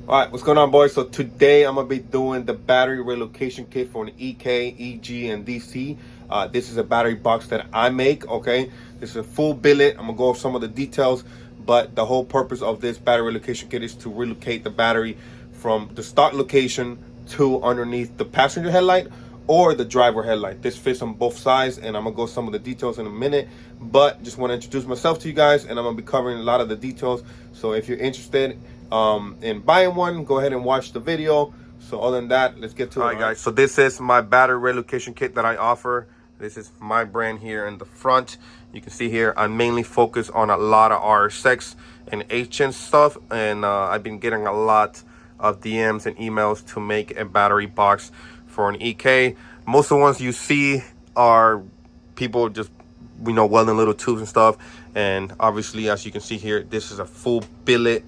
All right, what's going on, boys? So today I'm gonna be doing the battery relocation kit for an EK, EG, and DC. This is a battery box that I make. Okay, this is a full billet. I'm gonna go over some of the details, but the whole purpose of this battery relocation kit is to relocate the battery from the stock location to underneath the passenger headlight or the driver headlight. This fits on both sides, and I'm gonna go some of the details in a minute, but just want to introduce myself to you guys, and I'm gonna be covering a lot of the details. So if you're interested in buying one, go ahead and watch the video. So other than that, let's get to it. All right, guys, so this is my battery relocation kit that I offer. This is my brand here in the front. You can see here I mainly focus on a lot of RSX and HN stuff, and I've been getting a lot of DMs and emails to make a battery box for an EK. Most of the ones you see are people just, welding little tubes and stuff. And obviously, as you can see here, this is a full billet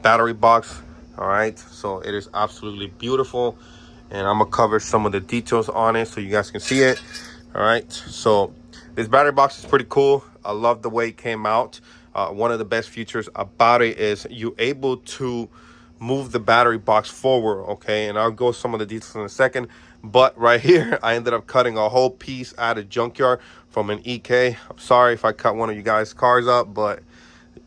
battery box. All right, so it is absolutely beautiful, and I'm gonna cover some of the details on it so you guys can see it. All right, so this battery box is pretty cool. I love the way it came out. One of the best features about it is you're able to move the battery box forward. Okay, and I'll go some of the details in a second, but right here I ended up cutting a whole piece out of junkyard from an EK. I'm sorry if I cut one of you guys' cars up, but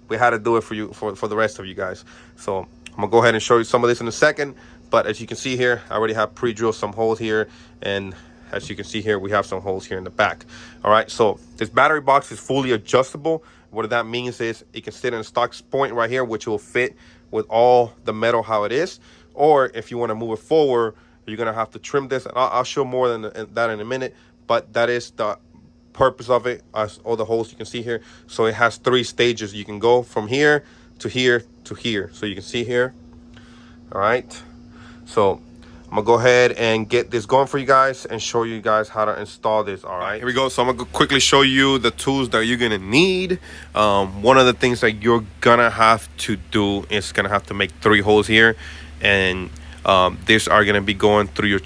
we had to do it for you, for the rest of you guys. So I'm gonna go ahead and show you some of this in a second, but as you can see here, I already have pre-drilled some holes here, and as you can see here, we have some holes here in the back. All right, so this battery box is fully adjustable. What that means is it can sit in a stock point right here, which will fit with all the metal how it is. Or if you want to move it forward, you're gonna have to trim this, and I'll show more than that in a minute, but that is the purpose of it, as all the holes you can see here. So it has 3 stages. You can go from here to here to here, so you can see here. All right, so I'm gonna go ahead and get this going for you guys and show you guys how to install this. All right, here we go. So I'm gonna quickly show you the tools that you're gonna need. One of the things that you're gonna have to do is gonna have to make 3 holes here, and these are gonna be going through your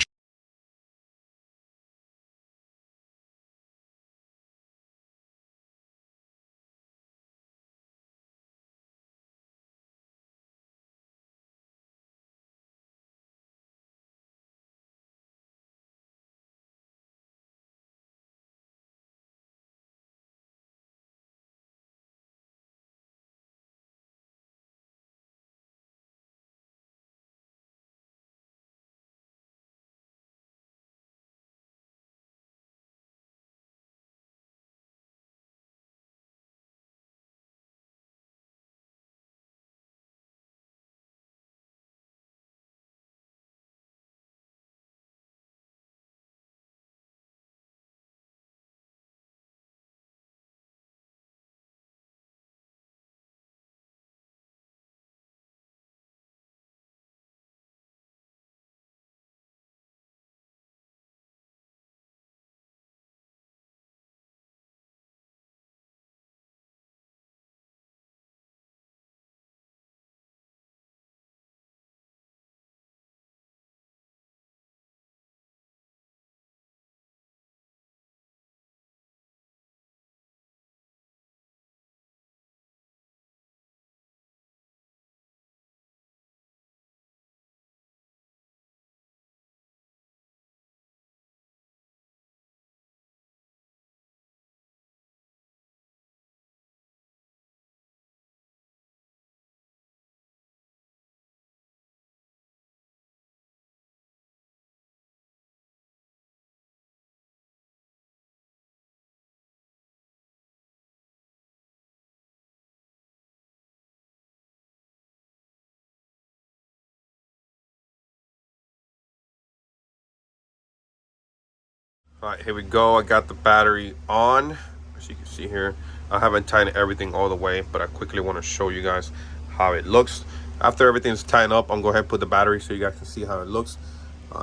All right, here we go. I got the battery on. As you can see here, I haven't tightened everything all the way, but I quickly want to show you guys how it looks. After everything's tightened up, I'm going to go ahead and put the battery so you guys can see how it looks.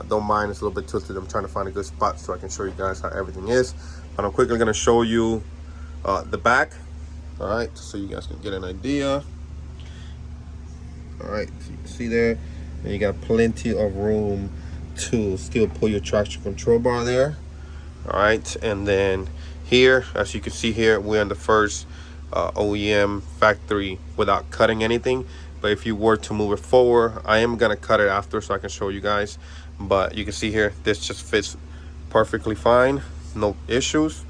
Don't mind, it's a little bit tilted. I'm trying to find a good spot so I can show you guys how everything is. But I'm quickly going to show you the back. All right, so you guys can get an idea. All right, so you can see there, and you got plenty of room to still pull your traction control bar there. All right, and then here, as you can see here, we're on the first OEM factory without cutting anything. But if you were to move it forward, I am gonna cut it after so I can show you guys. But you can see here, this just fits perfectly fine, no issues.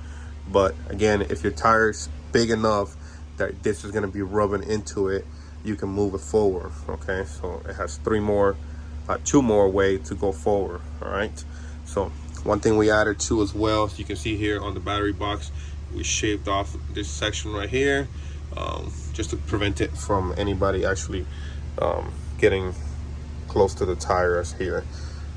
But again, if your tire is big enough that this is gonna be rubbing into it, you can move it forward. Okay, so it has two more way to go forward. All right, so one thing we added too as well, so you can see here on the battery box, we shaved off this section right here, just to prevent it from anybody actually getting close to the tires here.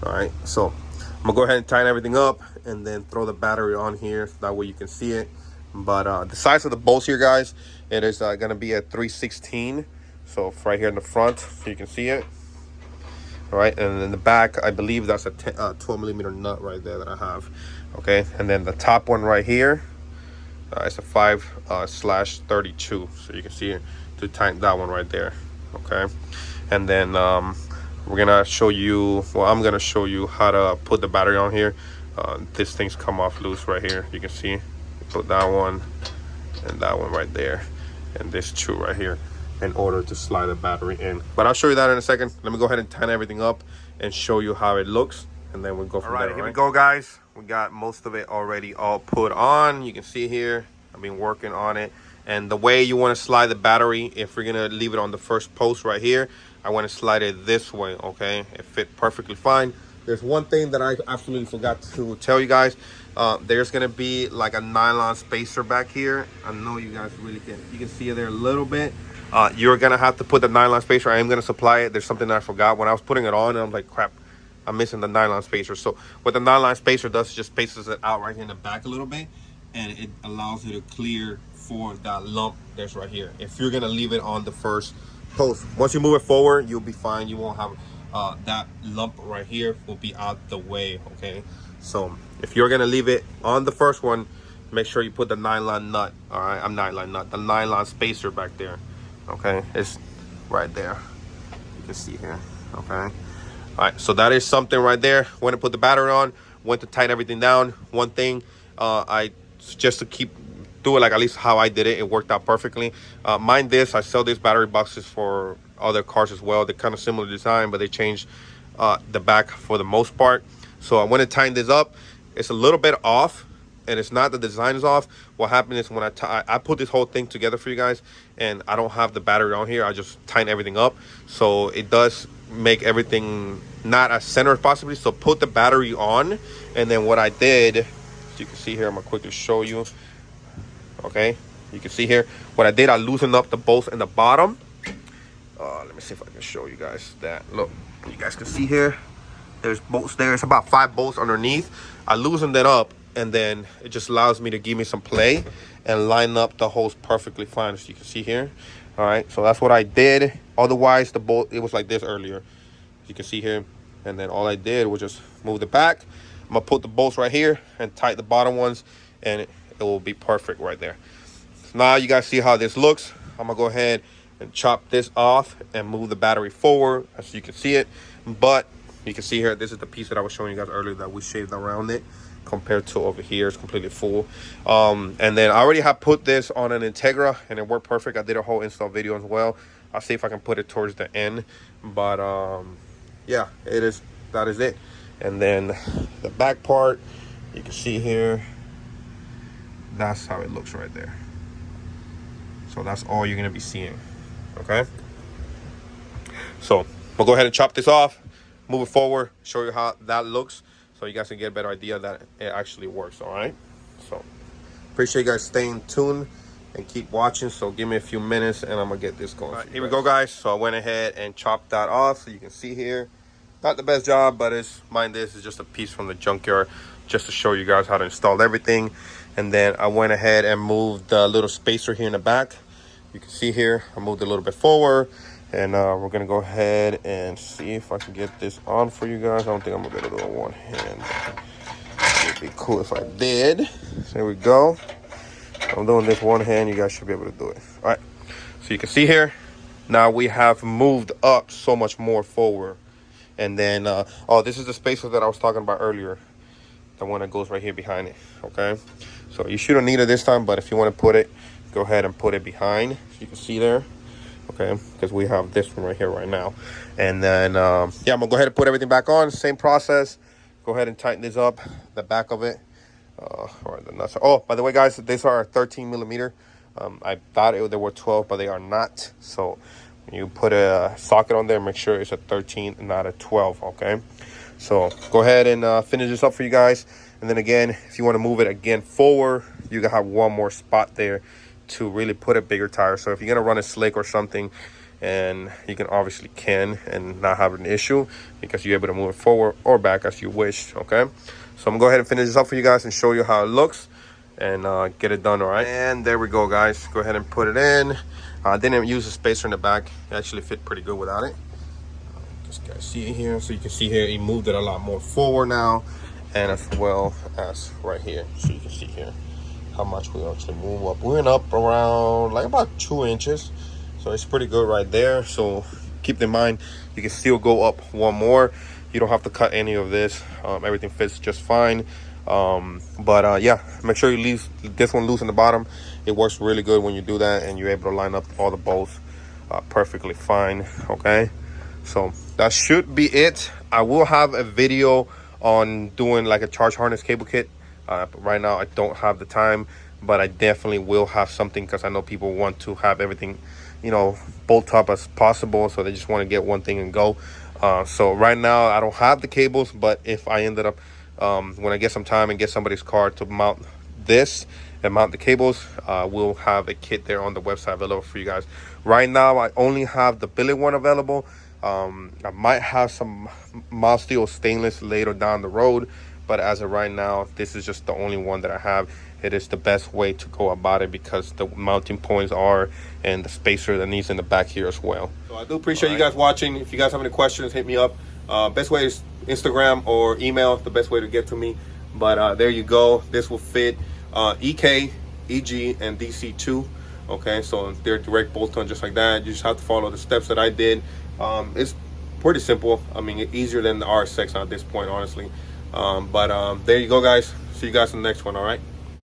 All right, so I'm gonna go ahead and tighten everything up and then throw the battery on here so that way you can see it. But the size of the bolts here, guys, it is gonna be a 3/16, so right here in the front so you can see it. All right, and in the back, I believe that's a 12 millimeter nut right there that I have. Okay, and then the top one right here, it's a 5/32, so you can see it to tighten that one right there. Okay, and then we're gonna show you, well, I'm gonna show you how to put the battery on here. This thing's come off loose right here. You can see, put that one and that one right there, and this two right here, in order to slide the battery in. But I'll show you that in a second. Let me go ahead and tighten everything up and show you how it looks, and then we'll go from there. All right, here we go, guys. We got most of it already all put on. You can see here, I've been working on it. And the way you want to slide the battery, if we're gonna leave it on the first post right here, I want to slide it this way, okay? It fit perfectly fine. There's one thing that I absolutely forgot to tell you guys. There's gonna be like a nylon spacer back here. I know you guys really you can see it there a little bit. You're gonna have to put the nylon spacer. I am gonna supply it. There's something that I forgot when I was putting it on, and I'm like, crap, I'm missing the nylon spacer. So what the nylon spacer does is just spaces it out right here in the back a little bit, and it allows you to clear for that lump that's right here. If you're gonna leave it on the first post, once you move it forward, you'll be fine. You won't have that lump right here will be out the way. Okay, so if you're gonna leave it on the first one, make sure you put the nylon nut. All right, the nylon spacer back there. Okay, it's right there, you can see here. Okay, all right, so that is something right there. When to put the battery on, when to tighten everything down. One thing I just to keep do it like at least how I did it, it worked out perfectly. Mind this, I sell these battery boxes for other cars as well. They're kind of similar design, but they changed the back for the most part. So I went and tightened this up. It's a little bit off, and it's not the design is off. What happened is when I put this whole thing together for you guys, and I don't have the battery on here, I just tighten everything up, so it does make everything not as center as possibly. So put the battery on, and then what I did, you can see here, I'm gonna quickly show you. Okay, you can see here what I did, I loosened up the bolts in the bottom. Let me see if I can show you guys that. Look, you guys can see here, there's bolts there. It's about 5 bolts underneath. I loosened it up, and then it just allows me to give me some play and line up the holes perfectly fine, as you can see here. All right, so that's what I did. Otherwise, the bolt, it was like this earlier, you can see here. And then all I did was just move the back. I'm gonna put the bolts right here and tighten the bottom ones, and it will be perfect right there. So now you guys see how this looks. I'm gonna go ahead and chop this off and move the battery forward, as you can see it. But you can see here, this is the piece that I was showing you guys earlier that we shaved around it, compared to over here, it's completely full. And then I already have put this on an Integra, and it worked perfect. I did a whole install video as well. I'll see if I can put it towards the end. But yeah, that is it. And then the back part, you can see here, that's how it looks right there. So that's all you're gonna be seeing. Okay, so we'll go ahead and chop this off, move it forward, show you how that looks, so you guys can get a better idea that it actually works. All right, so appreciate you guys staying tuned and keep watching. So give me a few minutes and I'm gonna get this going. All right, here we go, guys. So I went ahead and chopped that off, so you can see here, not the best job, but this is just a piece from the junkyard, just to show you guys how to install everything. And then I went ahead and moved the little spacer here in the back. You can see here, I moved a little bit forward, and we're gonna go ahead and see if I can get this on for you guys. I don't think I'm gonna be able to do it with one hand. It'd be cool if I did. So there we go. I'm doing this one hand, you guys should be able to do it. All right, so you can see here, now we have moved up so much more forward. And then, oh, this is the spacer that I was talking about earlier, the one that goes right here behind it. Okay, so you shouldn't need it this time, but if you want to put it, go ahead and put it behind, so you can see there. okay, because we have this one right here right now. And then yeah, I'm gonna go ahead and put everything back on. Same process. Go ahead and tighten this up, the back of it. Or the nuts. Oh, by the way, guys, these are 13 millimeter. I thought they were 12, but they are not. So when you put a socket on there, make sure it's a 13 and not a 12. Okay, so go ahead and finish this up for you guys. And then again, if you want to move it again forward, you can have one more spot there to really put a bigger tire. So if you're gonna run a slick or something, and you can obviously and not have an issue, because you're able to move it forward or back as you wish. Okay, so I'm gonna go ahead and finish this up for you guys and show you how it looks and get it done. All right, and there we go, guys. Go ahead and put it in. I didn't use a spacer in the back. It actually fit pretty good without it. Just guys see it here, so you can see here he moved it a lot more forward now, and as well as right here, so you can see here how much we actually move up. We went up around like about 2 inches, so it's pretty good right there. So keep in mind, you can still go up one more. You don't have to cut any of this. Everything fits just fine. But yeah, make sure you leave this one loose in the bottom. It works really good when you do that, and you're able to line up all the bolts perfectly fine. Okay, so that should be it. I will have a video on doing like a charge harness cable kit. Right now I don't have the time, but I definitely will have something, because I know people want to have everything, you know, bolt up as possible, so they just want to get one thing and go. So right now I don't have the cables, but if I ended up when I get some time and get somebody's car to mount this and mount the cables, we'll have a kit there on the website available for you guys. Right now I only have the billet one available. I might have some mild steel stainless later down the road, but as of right now, this is just the only one that I have. It is the best way to go about it, because the mounting points are, and the spacer that needs in the back here as well. So I do appreciate you guys watching. If you guys have any questions, hit me up. Best way is Instagram or email, the best way to get to me. But there you go. This will fit EK, EG, and DC2. Okay, so they're direct bolt-on just like that. You just have to follow the steps that I did. It's pretty simple. I mean, easier than the RSX at this point, honestly. But there you go, guys. See you guys in the next one. All right.